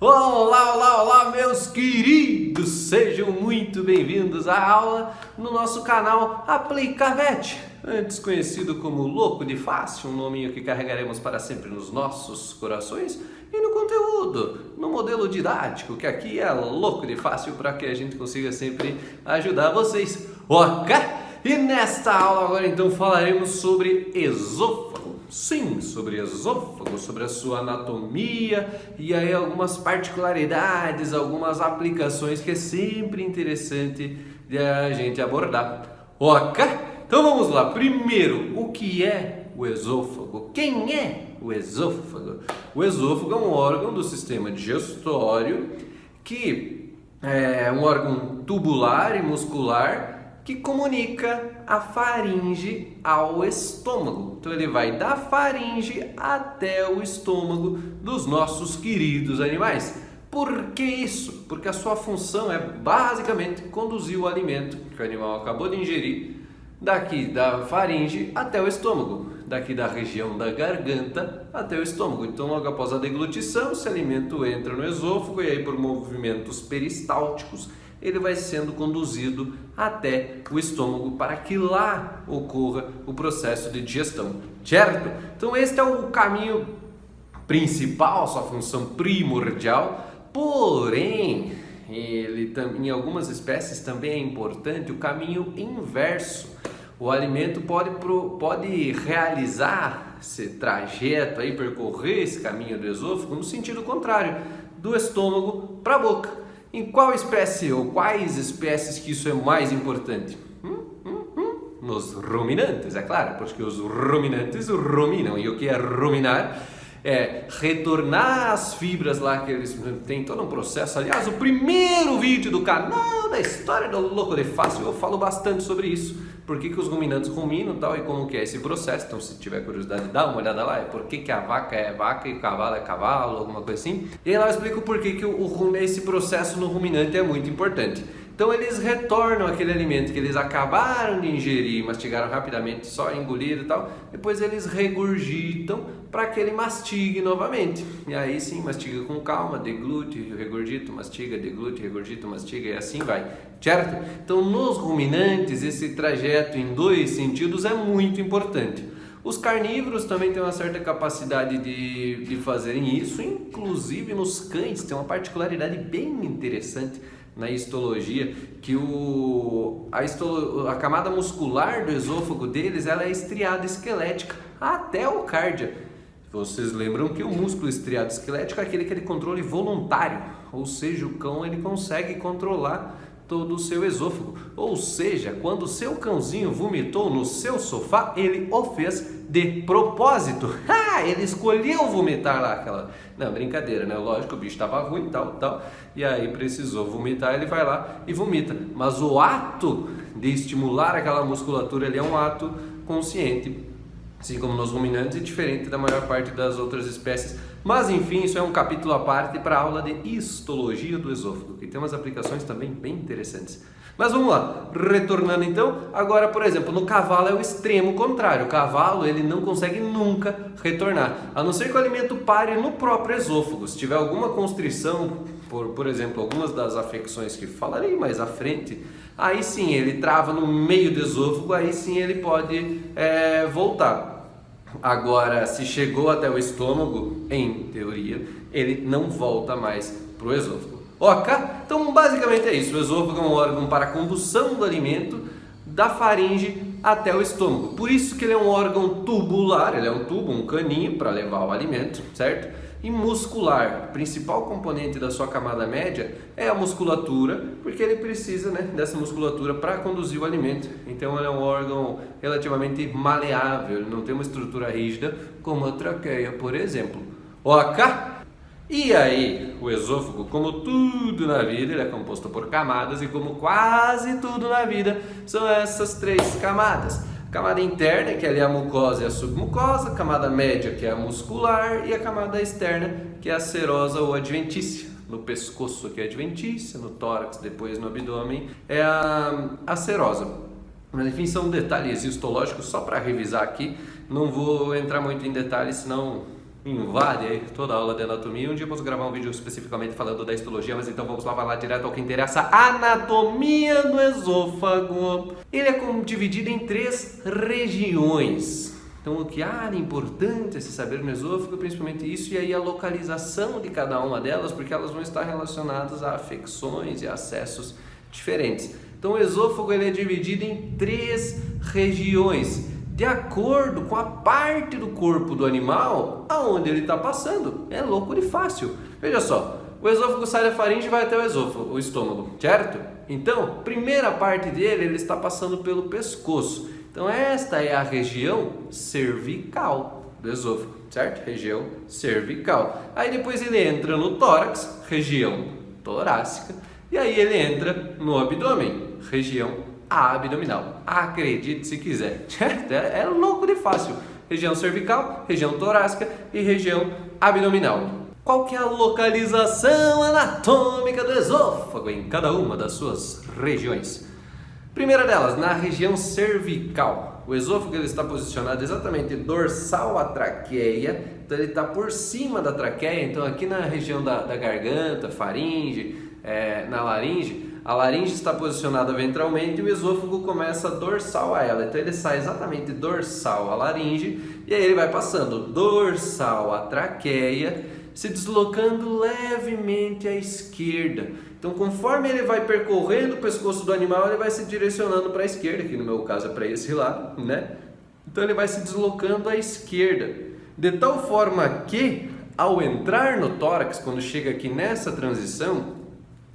Olá, olá, olá, meus queridos! Sejam muito bem-vindos à aula no nosso canal Aplicavete, antes conhecido como Louco de Fácil, um nominho que carregaremos para sempre nos nossos corações, e no conteúdo, no modelo didático, que aqui é Louco de Fácil, para que a gente consiga sempre ajudar vocês, ok? E nesta aula agora então falaremos sobre esôfago. Sim, sobre esôfago, sobre a sua anatomia e aí algumas particularidades, algumas aplicações que é sempre interessante de a gente abordar. Ok? Então vamos lá. Primeiro, o que é o esôfago? Quem é o esôfago? O esôfago é um órgão do sistema digestório que é um órgão tubular e muscular que comunica a faringe ao estômago. Então ele vai da faringe até o estômago dos nossos queridos animais. Por que isso? Porque a sua função é basicamente conduzir o alimento que o animal acabou de ingerir daqui da faringe até o estômago, daqui da região da garganta até o estômago. Então logo após a deglutição, esse alimento entra no esôfago e aí por movimentos peristálticos ele vai sendo conduzido até o estômago para que lá ocorra o processo de digestão, certo? Então este é o caminho principal, sua função primordial, porém, em algumas espécies também é importante o caminho inverso. O alimento pode realizar esse trajeto, aí, percorrer esse caminho do esôfago no sentido contrário, do estômago para a boca. Em qual espécie ou quais espécies que isso é mais importante? Nos ruminantes, é claro, porque os ruminantes ruminam. E o que é ruminar? É retornar as fibras lá que eles têm todo um processo. Aliás, o primeiro vídeo do canal da história do Louco de Fácil eu falo bastante sobre isso. Por que os ruminantes ruminam e tal, e como que é esse processo. Então se tiver curiosidade, dá uma olhada lá. É por que a vaca é vaca e o cavalo é cavalo, alguma coisa assim. E aí lá eu explico por que esse processo no ruminante é muito importante. Então eles retornam aquele alimento que eles acabaram de ingerir, mastigaram rapidamente, só engoliram e tal. Depois eles regurgitam para que ele mastigue novamente. E aí sim, mastiga com calma, deglute, regurgita, mastiga, deglute, regurgita, mastiga e assim vai, certo? Então nos ruminantes esse trajeto em dois sentidos é muito importante. Os carnívoros também têm uma certa capacidade de fazerem isso, inclusive nos cães tem uma particularidade bem interessante na histologia, que a camada muscular do esôfago deles ela é estriada esquelética até o cárdia. Vocês lembram que o músculo estriado esquelético é aquele que é de controle voluntário, ou seja, o cão ele consegue controlar todo o seu esôfago, ou seja, quando o seu cãozinho vomitou no seu sofá, ele o fez de propósito. Ele escolheu vomitar lá Não, brincadeira, né? Lógico, o bicho estava ruim, tal, e aí precisou vomitar, ele vai lá e vomita. Mas o ato de estimular aquela musculatura, ele é um ato consciente, assim como nos ruminantes, e diferente da maior parte das outras espécies. Mas enfim, isso é um capítulo à parte para a aula de histologia do esôfago, que tem umas aplicações também bem interessantes. Mas vamos lá, retornando então, agora por exemplo, no cavalo é o extremo contrário, o cavalo ele não consegue nunca retornar, a não ser que o alimento pare no próprio esôfago. Se tiver alguma constrição, por exemplo, algumas das afecções que falarei mais à frente, aí sim ele trava no meio do esôfago, aí sim ele pode voltar. Agora, se chegou até o estômago, em teoria, ele não volta mais para o esôfago. Ok? Então, basicamente é isso. O esôfago é um órgão para a condução do alimento da faringe até o estômago. Por isso que ele é um órgão tubular, ele é um tubo, um caninho para levar o alimento, certo? E muscular, o principal componente da sua camada média é a musculatura, porque ele precisa, dessa musculatura para conduzir o alimento. Então ele é um órgão relativamente maleável, ele não tem uma estrutura rígida como a traqueia, por exemplo. Ok? E aí, o esôfago, como tudo na vida, ele é composto por camadas e como quase tudo na vida, são essas três camadas. Camada interna, que ali é a mucosa e a submucosa, camada média, que é a muscular, e a camada externa, que é a serosa ou adventícia. No pescoço, que é a adventícia, no tórax, depois no abdômen, é a serosa. Mas enfim, são detalhes histológicos, só para revisar aqui, não vou entrar muito em detalhes, senão invade aí toda a aula de anatomia. Um dia eu posso gravar um vídeo especificamente falando da histologia, mas então vamos lá, vai lá direto ao que interessa: anatomia do esôfago. Ele é dividido em 3 regiões. Então, o que há de importante é se saber no esôfago, principalmente isso, e aí a localização de cada uma delas, porque elas vão estar relacionadas a afecções e acessos diferentes. Então, o esôfago ele é dividido em 3 regiões, de acordo com a parte do corpo do animal aonde ele está passando. É louco de fácil. Veja só, o esôfago sai da faringe e vai até o estômago, certo? Então, primeira parte dele, ele está passando pelo pescoço. Então, esta é a região cervical do esôfago, certo? Região cervical. Aí depois ele entra no tórax, região torácica, e aí ele entra no abdômen, região abdominal. Acredite se quiser, certo? É louco de fácil. Região cervical, região torácica e região abdominal. Qual que é a localização anatômica do esôfago em cada uma das suas regiões? Primeira delas, na região cervical. O esôfago ele está posicionado exatamente dorsal à traqueia, então ele está por cima da traqueia, então aqui na região da garganta, faringe, na laringe, a laringe está posicionada ventralmente e o esôfago começa dorsal a ela, então ele sai exatamente dorsal à laringe e aí ele vai passando dorsal à traqueia, se deslocando levemente à esquerda. Então, conforme ele vai percorrendo o pescoço do animal, ele vai se direcionando para a esquerda, que no meu caso é para esse lado, né? Então, ele vai se deslocando à esquerda, de tal forma que, ao entrar no tórax, quando chega aqui nessa transição,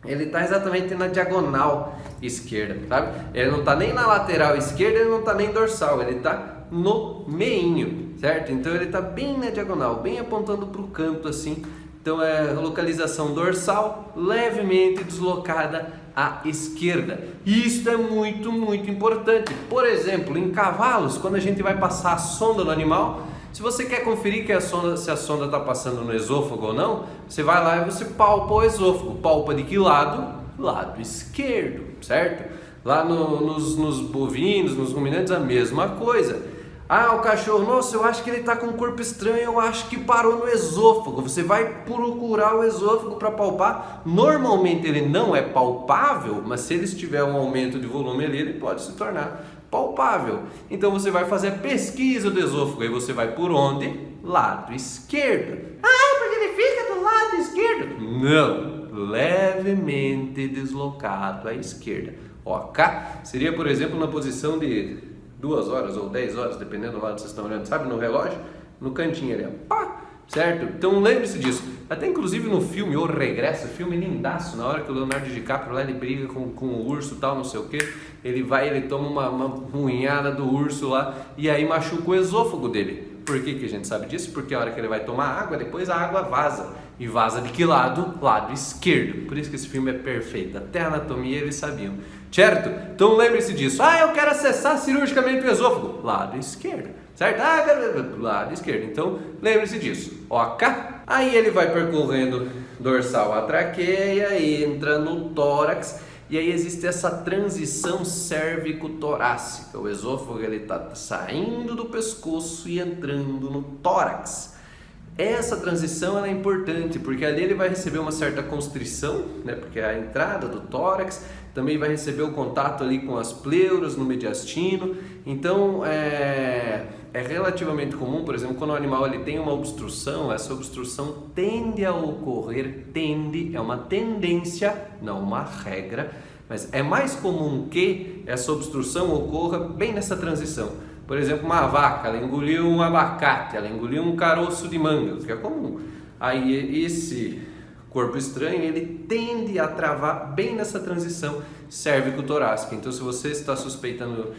ele está exatamente na diagonal esquerda, sabe? Ele não está nem na lateral esquerda, ele não está nem dorsal, ele está no meinho, certo? Então, ele está bem na diagonal, bem apontando para o canto assim. Então é localização dorsal, levemente deslocada à esquerda. Isso é muito, muito importante. Por exemplo, em cavalos, quando a gente vai passar a sonda no animal, se você quer conferir que se a sonda está passando no esôfago ou não, você vai lá e você palpa o esôfago. Palpa de que lado? Lado esquerdo, certo? Lá nos bovinos, nos ruminantes, a mesma coisa. Ah, o cachorro, nossa, eu acho que ele está com um corpo estranho, eu acho que parou no esôfago. Você vai procurar o esôfago para palpar. Normalmente ele não é palpável, mas se ele tiver um aumento de volume ali, ele pode se tornar palpável. Então você vai fazer a pesquisa do esôfago. Aí você vai por onde? Lado esquerdo. Ah, porque ele fica do lado esquerdo? Não, levemente deslocado à esquerda. Ó, cá seria, por exemplo, na posição de 2 horas ou 10 horas, dependendo do lado que vocês estão olhando, sabe, no relógio, no cantinho ali, ó, pá, certo? Então lembre-se disso. Até inclusive no filme O Regresso, filme lindaço, na hora que o Leonardo DiCaprio lá ele briga com o urso tal, não sei o que, ele toma uma punhada do urso lá e aí machuca o esôfago dele. Por que a gente sabe disso? Porque a hora que ele vai tomar água, depois a água vaza. E vaza de que lado? Lado esquerdo. Por isso que esse filme é perfeito. Até a anatomia eles sabiam. Certo? Então lembre-se disso. Ah, eu quero acessar cirurgicamente o esôfago. Lado esquerdo. Certo? Ah, lado esquerdo. Então lembre-se disso. Ok? Aí ele vai percorrendo dorsal à traqueia, entra no tórax. E aí existe essa transição cérvico-torácica. O esôfago está saindo do pescoço e entrando no tórax. Essa transição ela é importante, porque ali ele vai receber uma certa constrição, né? Porque é a entrada do tórax, também vai receber o contato ali com as pleuras no mediastino. Então é relativamente comum, por exemplo, quando o animal ele tem uma obstrução, essa obstrução tende a ocorrer, é uma tendência, não uma regra, mas é mais comum que essa obstrução ocorra bem nessa transição. Por exemplo, uma vaca, ela engoliu um abacate, ela engoliu um caroço de manga, que é comum. Aí esse corpo estranho, ele tende a travar bem nessa transição cérvico-torácica. Então, se você está suspeitando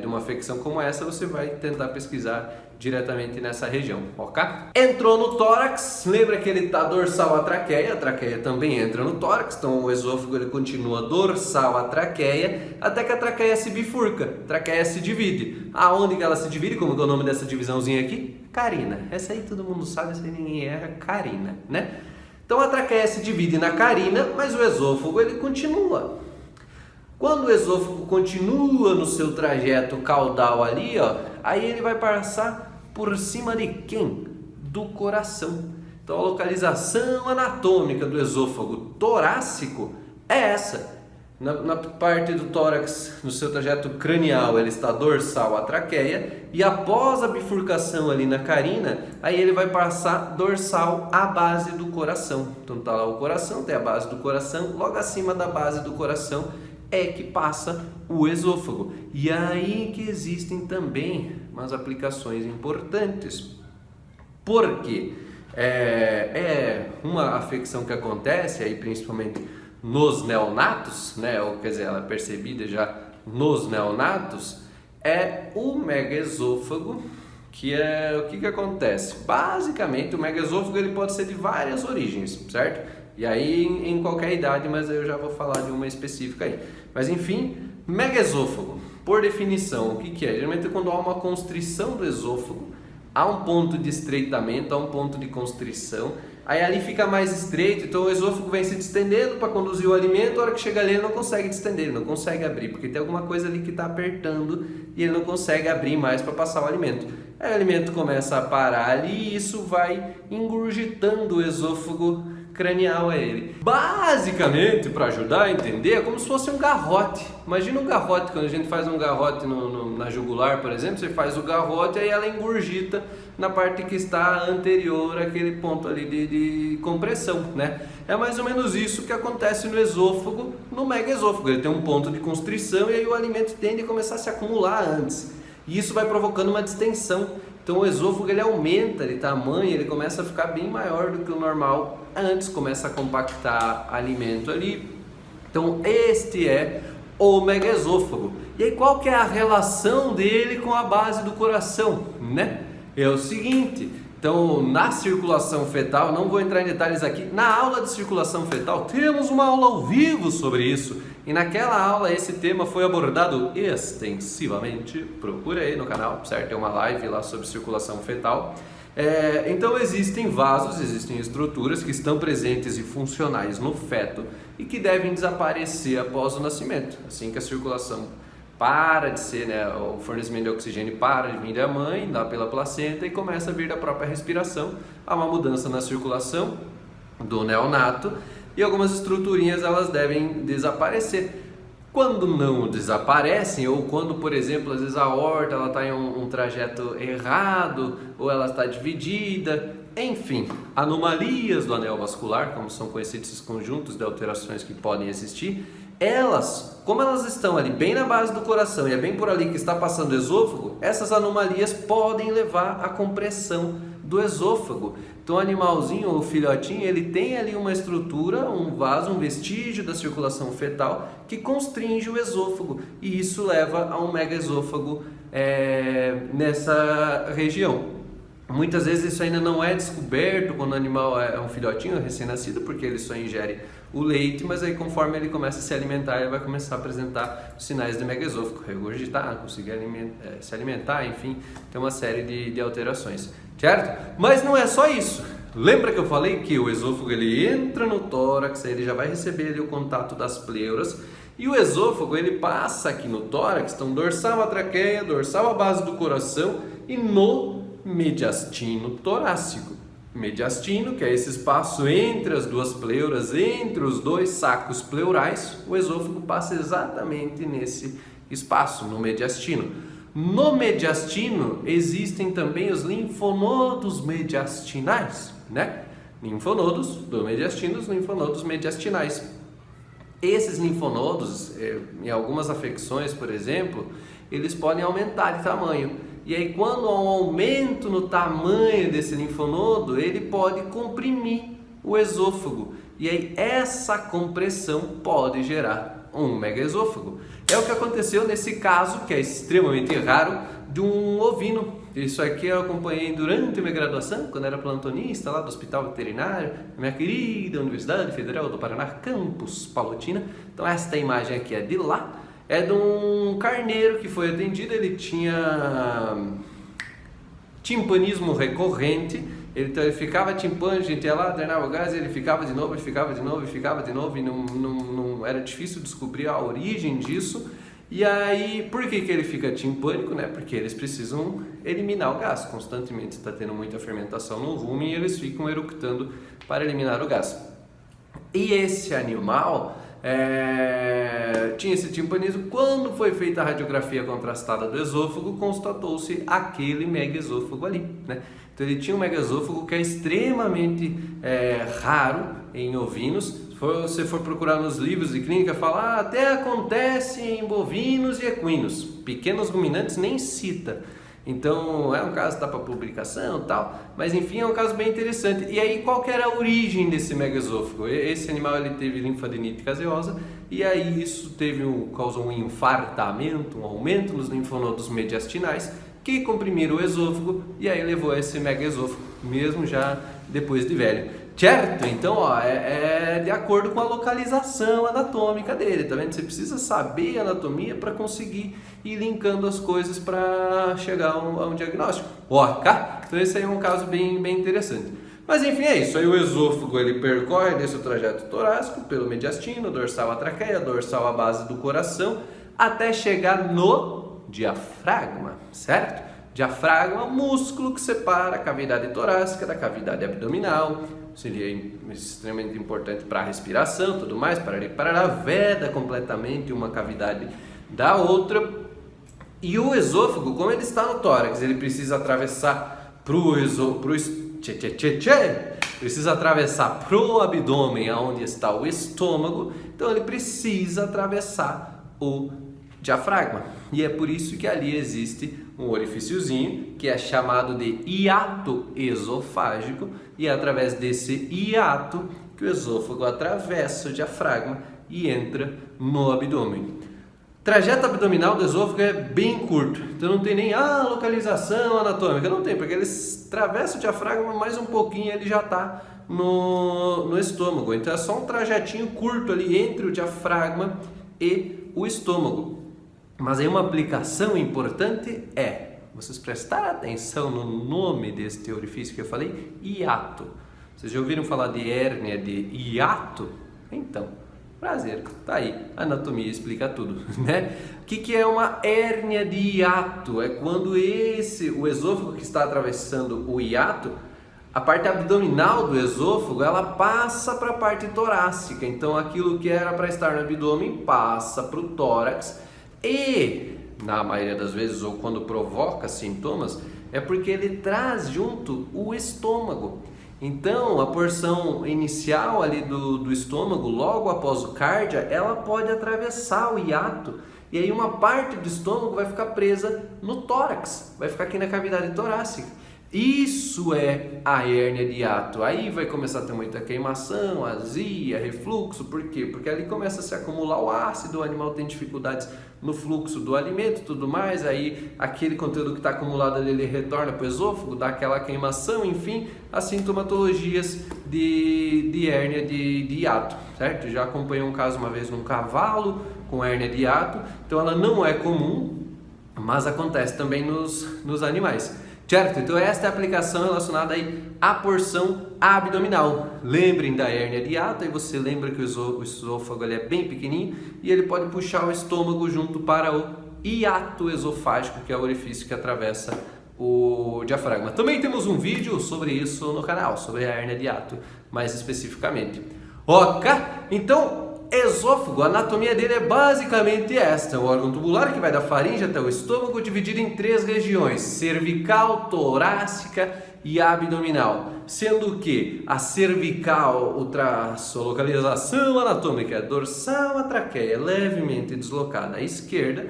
de uma afecção como essa, você vai tentar pesquisar diretamente nessa região, ok? Entrou no tórax, lembra que ele está dorsal à traqueia, a traqueia também entra no tórax, então o esôfago ele continua dorsal à traqueia, até que a traqueia se bifurca, a traqueia se divide. Aonde que ela se divide? Como que é o nome dessa divisãozinha aqui? Carina. Essa aí todo mundo sabe, essa aí ninguém erra, carina, né? Então a traqueia se divide na carina, mas o esôfago ele continua. Quando o esôfago continua no seu trajeto caudal ali, ó, aí ele vai passar por cima de quem? do coração. Então a localização anatômica do esôfago torácico é essa. Na parte do tórax, no seu trajeto cranial, ele está dorsal à traqueia, e após a bifurcação ali na carina, aí ele vai passar dorsal à base do coração. Então tá lá o coração, tem a base do coração, logo acima da base do coração é que passa o esôfago. E aí que existem também umas aplicações importantes. Por quê? É uma afecção que acontece aí principalmente nos neonatos, né? Ou quer dizer, ela é percebida já nos neonatos, é o megaesôfago, que é o que acontece? Basicamente, o megaesôfago ele pode ser de várias origens, certo? E aí em qualquer idade, mas eu já vou falar de uma específica aí. Mas enfim, megaesôfago, por definição, o que é? Geralmente quando há uma constrição do esôfago, há um ponto de estreitamento, há um ponto de constrição, aí ali fica mais estreito, então o esôfago vem se distendendo para conduzir o alimento, a hora que chega ali ele não consegue distender, ele não consegue abrir, porque tem alguma coisa ali que está apertando e ele não consegue abrir mais para passar o alimento. Aí o alimento começa a parar ali e isso vai engurgitando o esôfago cranial a ele. Basicamente, para ajudar a entender, é como se fosse um garrote. Imagina um garrote, quando a gente faz um garrote na jugular, por exemplo, você faz o garrote e aí ela engurgita na parte que está anterior àquele ponto ali de compressão, né? É mais ou menos isso que acontece no esôfago, no megaesôfago. Ele tem um ponto de constrição e aí o alimento tende a começar a se acumular antes. E isso vai provocando uma distensão. Então o esôfago ele aumenta de tamanho, ele começa a ficar bem maior do que o normal antes, começa a compactar alimento ali. Então este é o megaesôfago. E aí qual que é a relação dele com a base do coração, né? É o seguinte, então na circulação fetal, não vou entrar em detalhes aqui, na aula de circulação fetal temos uma aula ao vivo sobre isso. E naquela aula esse tema foi abordado extensivamente, procura aí no canal, certo? Tem uma live lá sobre circulação fetal. Então existem vasos, existem estruturas que estão presentes e funcionais no feto e que devem desaparecer após o nascimento, assim que a circulação para de ser, né, o fornecimento de oxigênio para de vir da mãe, dá pela placenta e começa a vir da própria respiração, há uma mudança na circulação do neonato e algumas estruturinhas elas devem desaparecer. Quando não desaparecem, ou quando, por exemplo, às vezes a aorta está em um trajeto errado, ou ela está dividida, enfim, anomalias do anel vascular, como são conhecidos esses conjuntos de alterações que podem existir, elas, como elas estão ali bem na base do coração e é bem por ali que está passando o esôfago, essas anomalias podem levar à compressão do esôfago. Então o animalzinho, o filhotinho, ele tem ali uma estrutura, um vaso, um vestígio da circulação fetal que constringe o esôfago e isso leva a um megaesôfago nessa região. Muitas vezes isso ainda não é descoberto quando o animal é um filhotinho recém-nascido, porque ele só ingere o leite, mas aí conforme ele começa a se alimentar, ele vai começar a apresentar sinais de megaesôfago, regurgitar, conseguir se alimentar, enfim, tem uma série de alterações, certo? Mas não é só isso. Lembra que eu falei que o esôfago ele entra no tórax, aí ele já vai receber ali o contato das pleuras, e o esôfago ele passa aqui no tórax, então dorsal a traqueia, dorsal a base do coração e no mediastino torácico. Mediastino, que é esse espaço entre as duas pleuras, entre os dois sacos pleurais, o esôfago passa exatamente nesse espaço, no mediastino. No mediastino existem também os linfonodos mediastinais, né? Linfonodos do mediastino, os linfonodos mediastinais. Esses linfonodos, em algumas afecções, por exemplo, eles podem aumentar de tamanho. E aí quando há um aumento no tamanho desse linfonodo, ele pode comprimir o esôfago. E aí essa compressão pode gerar um megaesôfago. É o que aconteceu nesse caso, que é extremamente raro, de um ovino. Isso aqui eu acompanhei durante a minha graduação, quando era plantonista lá do Hospital Veterinário, na minha querida Universidade Federal do Paraná, Campus Palotina. Então esta imagem aqui é de lá. É de um carneiro que foi atendido, ele tinha timpanismo recorrente, então ele ficava timpando, a gente ia lá, drenava o gás, ele ficava de novo, e não era difícil descobrir a origem disso, E aí, por que ele fica timpânico, né? Porque eles precisam eliminar o gás, constantemente está tendo muita fermentação no rumen e eles ficam eructando para eliminar o gás. E esse animal tinha esse timpanismo. Quando foi feita a radiografia contrastada do esôfago, constatou-se aquele megaesôfago ali, né? Então ele tinha um megaesôfago que é extremamente raro em ovinos. Se você for procurar nos livros de clínica, fala até acontece em bovinos e equinos. Pequenos ruminantes nem cita. Então é um caso que dá para publicação e tal, mas enfim é um caso bem interessante. E aí qual que era a origem desse megaesôfago? Esse animal ele teve linfadenite caseosa e aí isso causou um infartamento, um aumento nos linfonodos mediastinais que comprimiram o esôfago e aí levou a esse megaesôfago, mesmo já depois de velho. Certo? Então, é de acordo com a localização anatômica dele, tá vendo? Você precisa saber a anatomia para conseguir ir linkando as coisas para chegar a um diagnóstico. Então esse aí é um caso bem interessante. Mas enfim, é isso. Aí o esôfago ele percorre desse trajeto torácico pelo mediastino, dorsal a traqueia, dorsal a base do coração, até chegar no diafragma, certo? Diafragma, músculo que separa a cavidade torácica da cavidade abdominal. Seria extremamente importante para a respiração, tudo mais, para veda completamente uma cavidade da outra. E o esôfago, como ele está no tórax, ele precisa atravessar precisa atravessar pro abdômen, aonde está o estômago. Então ele precisa atravessar o diafragma. E é por isso que ali existe um orifíciozinho que é chamado de hiato esofágico, e é através desse hiato que o esôfago atravessa o diafragma e entra no abdômen. Trajeto abdominal do esôfago é bem curto, então não tem nem a localização anatômica, não tem, porque ele atravessa o diafragma mais um pouquinho e ele já está no estômago. Então é só um trajetinho curto ali entre o diafragma e o estômago. Mas aí uma aplicação importante vocês prestarem atenção no nome deste orifício que eu falei, hiato. Vocês já ouviram falar de hérnia de hiato? Então, prazer, tá aí, a anatomia explica tudo, né? O que é uma hérnia de hiato? É quando o esôfago que está atravessando o hiato, a parte abdominal do esôfago, ela passa para a parte torácica. Então aquilo que era para estar no abdômen passa para o tórax e, na maioria das vezes, ou quando provoca sintomas, é porque ele traz junto o estômago. Então, a porção inicial ali do estômago, logo após o cárdia, ela pode atravessar o hiato e aí uma parte do estômago vai ficar presa no tórax, vai ficar aqui na cavidade torácica. Isso é a hérnia de hiato. Aí vai começar a ter muita queimação, azia, refluxo. Por quê? Porque ali começa a se acumular o ácido, o animal tem dificuldades no fluxo do alimento e tudo mais. Aí aquele conteúdo que está acumulado ali, ele retorna para o esôfago, dá aquela queimação, enfim, as sintomatologias de hérnia de hiato, certo? Já acompanhei um caso uma vez num cavalo com hérnia de hiato. Então ela não é comum, mas acontece também nos animais. Certo? Então esta é a aplicação relacionada aí à porção abdominal. Lembrem da hérnia de hiato, aí você lembra que o esôfago ele é bem pequenininho e ele pode puxar o estômago junto para o hiato esofágico, que é o orifício que atravessa o diafragma. Também temos um vídeo sobre isso no canal, sobre a hérnia de hiato, mais especificamente. Ok? Então, esôfago, a anatomia dele é basicamente esta: o órgão tubular que vai da faringe até o estômago, dividido em 3 regiões: cervical, torácica e abdominal. Sendo que a cervical, sua localização anatômica é dorsal a traqueia, levemente deslocada à esquerda.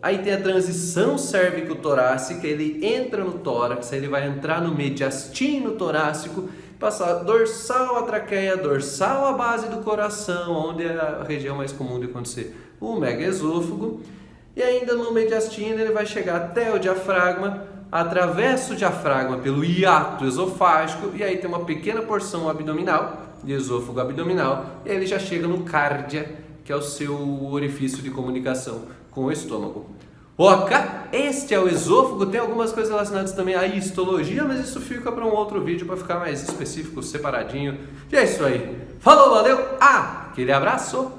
Aí tem a transição cérvico-torácica, ele entra no tórax, ele vai entrar no mediastino torácico, passar dorsal a traqueia, dorsal a base do coração, onde é a região mais comum de acontecer o megaesôfago, e ainda no mediastino ele vai chegar até o diafragma, atravessa o diafragma pelo hiato esofágico, e aí tem uma pequena porção abdominal, de esôfago abdominal, e aí ele já chega no cárdia, que é o seu orifício de comunicação com o estômago. Ok? Este é o esôfago, tem algumas coisas relacionadas também à histologia, mas isso fica para um outro vídeo para ficar mais específico, separadinho. E é isso aí. Falou, valeu, aquele abraço!